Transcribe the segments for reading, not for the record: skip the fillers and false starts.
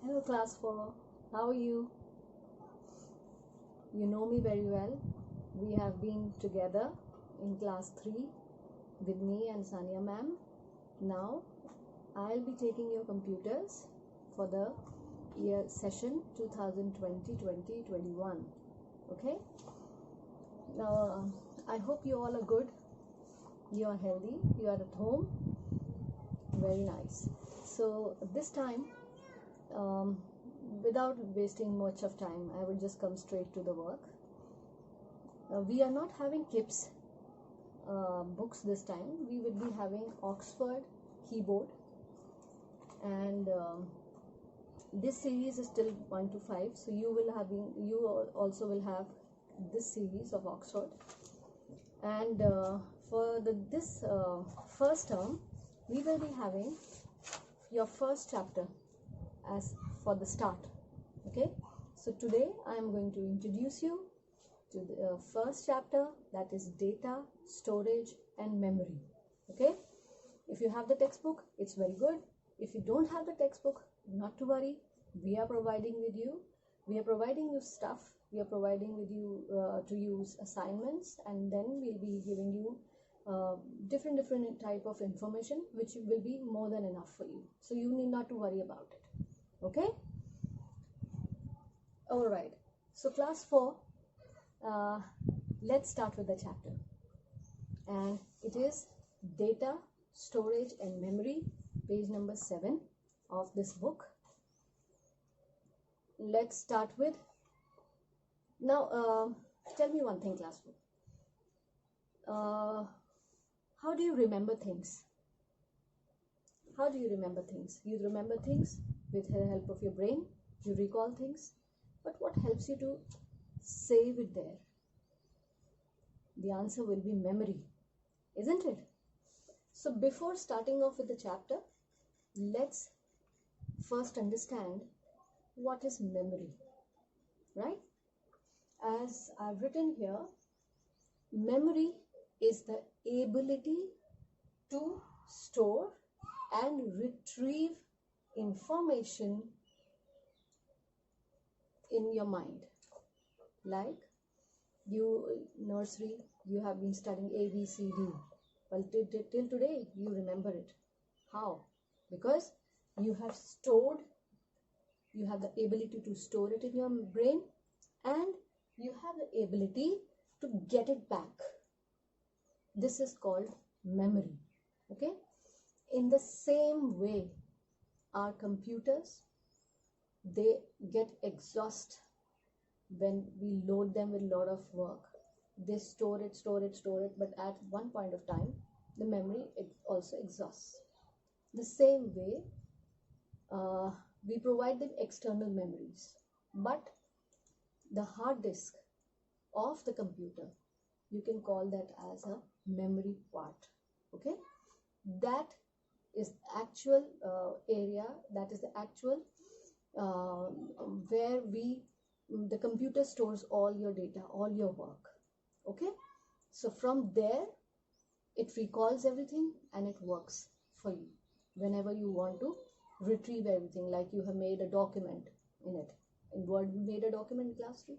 Hello class 4, how are you? You know me very well. We have been together in class 3 with me and Sania ma'am. Now I'll be taking your computers for the year session 2020-2021. Okay? Now I hope you all are good. You are healthy. You are at home. Very nice. So this time, without wasting much of time, I will just come straight to the work. We are not having KIPS books this time. We will be having Oxford keyboard, and this series is still 1 to 5. So you also will have this series of Oxford, and for this first term, we will be having your first chapter as for the start. Okay, so today I am going to introduce you to the first chapter, that is data, storage and memory. Okay, if you have the textbook, it's very good. If you don't have the textbook, not to worry, we are providing you stuff. We are providing with you to use assignments, and then we'll be giving you different type of information, which will be more than enough for you, so you need not to worry about it. Okay, all right. So class 4, let's start with the chapter, and it is data, storage and memory, page number 7 of this book. Let's start with now. Tell me one thing, class 4. How do you remember things? How do you remember things? You remember things with the help of your brain. You recall things, but what helps you to save it there? The answer will be memory, isn't it? So before starting off with the chapter, let's first understand what is memory, right? As I've written here, memory is the ability to store and retrieve information in your mind. Like nursery, you have been studying A, B, C, D. Well, till today, you remember it. How? Because you have the ability to store it in your brain, and you have the ability to get it back. This is called memory. Okay? In the same way, our computers, they get exhausted when we load them with a lot of work. They store it, but at one point of time, the memory also exhausts. The same way, we provide them external memories, but the hard disk of the computer, you can call that as a memory part. Okay, that is actual area, that is the actual where the computer stores all your data, all your work. Okay, so from there it recalls everything and it works for you whenever you want to retrieve everything. Like you have made a document in it, in Word you made a document in class 3.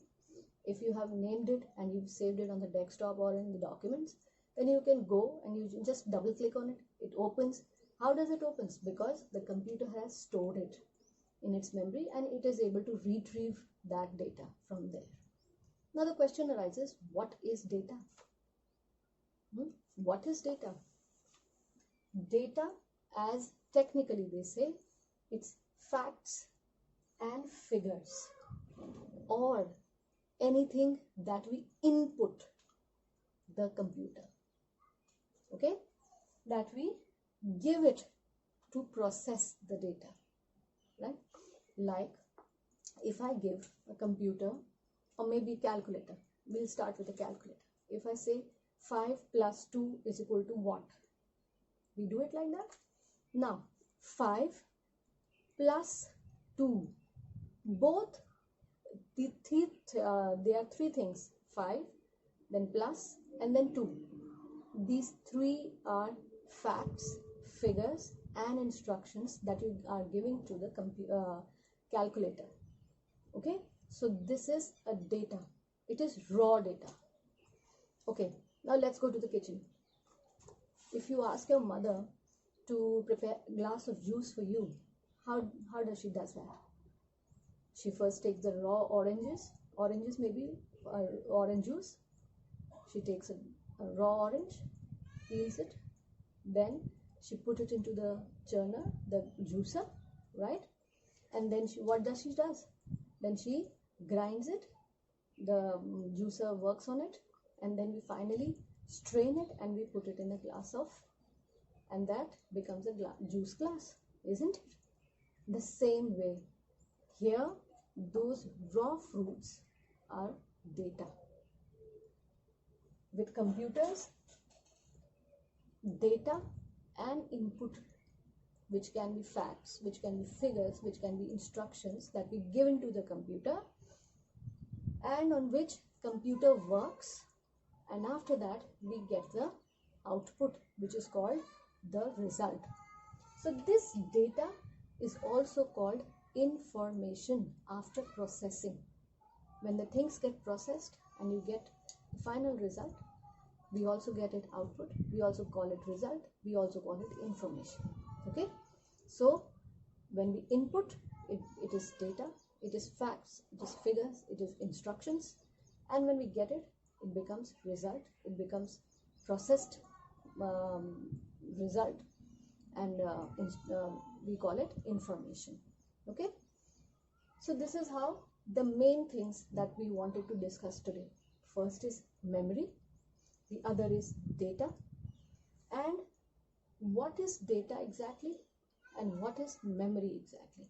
If you have named it and you've saved it on the desktop or in the documents, then you can go and you just double click on it. It opens. How does it open? Because the computer has stored it in its memory and it is able to retrieve that data from there. Now the question arises, what is data? What is data? Data, as technically they say, it's facts and figures, or anything that we input the computer. Okay, that we give it to process the data, right? Like if I give a computer, or maybe calculator, we'll start with a calculator. If I say 5 plus 2 is equal to what? We do it like that. Now 5 plus 2, both there are 3 things: 5, then plus, and then 2. These 3 are facts, figures and instructions that you are giving to the calculator. Okay, so this is a data. It is raw data. Okay, now let's go to the kitchen. If you ask your mother to prepare a glass of juice for you, how does she does that? She first takes the raw oranges maybe, orange juice. She takes a raw orange, peels it, then she put it into the churner, the juicer, right? And then what does she does? Then she grinds it, the juicer works on it, and then we finally strain it and we put it in a glass of, and that becomes a juice glass, isn't it? The same way, here those raw fruits are data. With computers, data and input, which can be facts, which can be figures, which can be instructions that we give into the computer, and on which computer works, and after that we get the output, which is called the result. So this data is also called information after processing. When the things get processed and you get the final result, we also get it output, we also call it result, we also call it information. Okay, so when we input, it is data, it is facts, it is figures, it is instructions, and when we get it, it becomes result, it becomes processed result, and we call it information. Okay, so this is how the main things that we wanted to discuss today. First is memory, the other is data, and what is data exactly and what is memory exactly.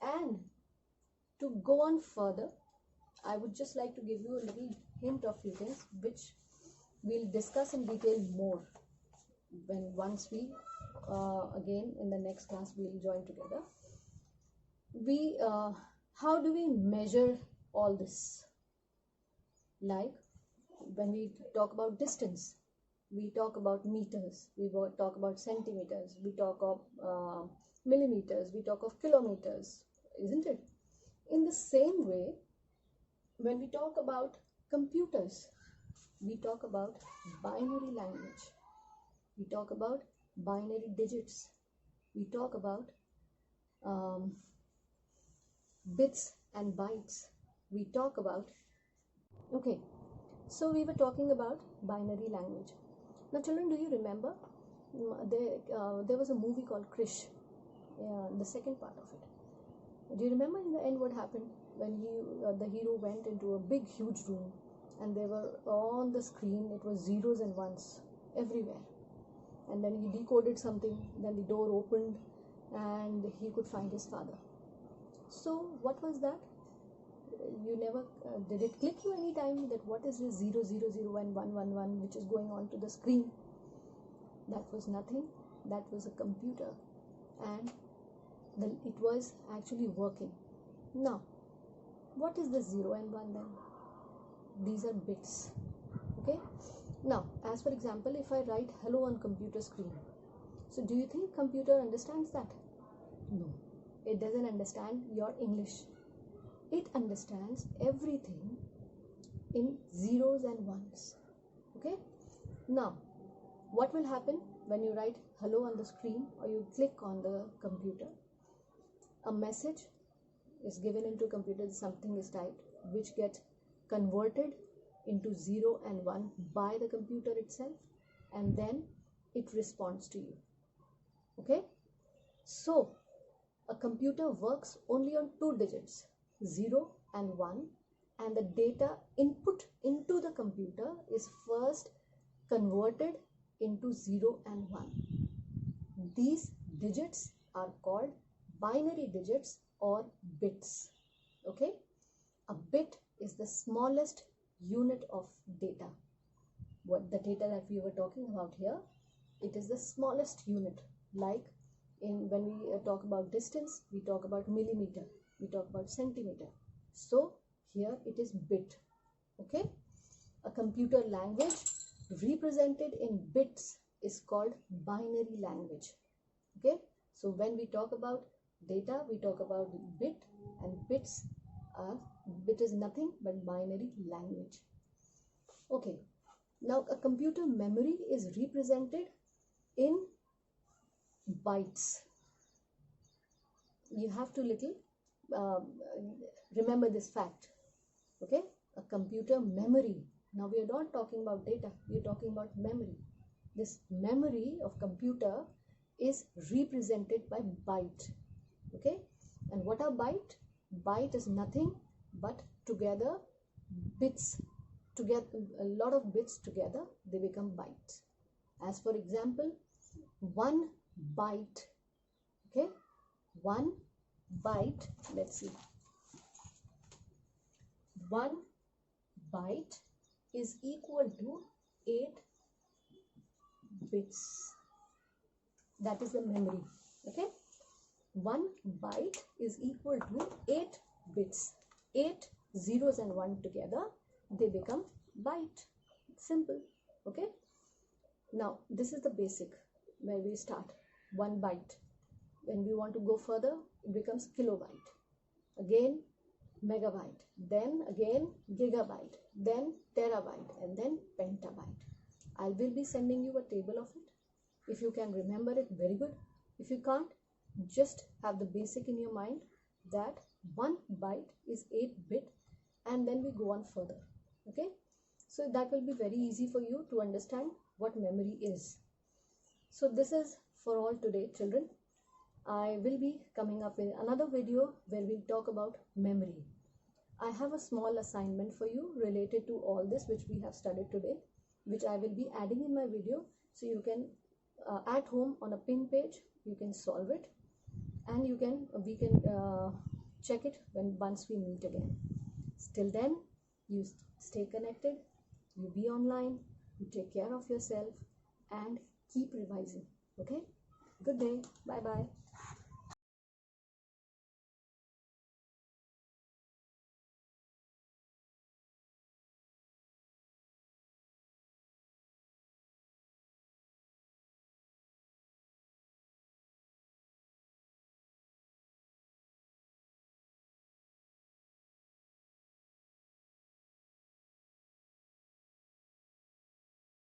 And to go on further, I would just like to give you a little hint of few things which we'll discuss in detail more once we again in the next class we'll join together. We how do we measure all this? Like when we talk about distance, we talk about meters, we talk about centimeters, we talk of millimeters, we talk of kilometers, isn't it? In the same way, when we talk about computers, we talk about binary language, we talk about binary digits, we talk about bits and bytes, we talk about, okay, so we were talking about binary language. Now children, do you remember there was a movie called Krish, the second part of it. Do you remember in the end what happened when the hero went into a big huge room, and they were on the screen, it was zeros and ones everywhere, and then he decoded something, then the door opened and he could find his father. So what was that? You never did it click you any time that what is this 0 0 0 and 1 1 1 which is going on to the screen? That was nothing, that was a computer, and it was actually working. Now what is the 0 and 1 then? These are bits. Okay, now as for example, if I write hello on computer screen, so do you think computer understands that? No, it doesn't understand your English. It understands everything in zeros and ones. Okay, now what will happen when you write hello on the screen or you click on the computer? A message is given into computer, something is typed, which gets converted into 0 and 1 by the computer itself, and then it responds to you. Okay, so a computer works only on 2 digits, 0 and 1, and the data input into the computer is first converted into 0 and 1. These digits are called binary digits or bits. Okay, a bit is the smallest unit of data. What the data that we were talking about here, it is the smallest unit. Like when we talk about distance, we talk about millimeter, we talk about centimeter. So here it is bit. Okay, a computer language represented in bits is called binary language. Okay, so when we talk about Data, we talk about bit, and bit is nothing but binary language. Okay, now a computer memory is represented in bytes. You have to remember this fact. Okay, a computer memory. Now we are not talking about data, we are talking about memory. This memory of computer is represented by byte. Okay, and what are byte? Byte is nothing but together bits, together a lot of bits together, they become bytes. As for example, 1 byte. Okay, 1 byte, let's see, 1 byte is equal to 8 bits. That is the memory. Okay, 1 byte is equal to 8 bits. 8 zeros and 1 together, they become byte. Simple. Okay, now this is the basic where we start. 1 byte. When we want to go further, it becomes kilobyte, again megabyte, then again gigabyte, then terabyte, and then petabyte. I will be sending you a table of it. If you can remember it, very good. If you can't, just have the basic in your mind that 1 byte is 8 bit, and then we go on further. Okay, so that will be very easy for you to understand what memory is. So this is for all today, children. I will be coming up in another video where we'll talk about memory. I have a small assignment for you related to all this which we have studied today, which I will be adding in my video, so you can at home on a pin page you can solve it, and we can check it once we meet again. Till then, you stay connected, you be online, you take care of yourself, and keep revising. Okay, good day, bye bye.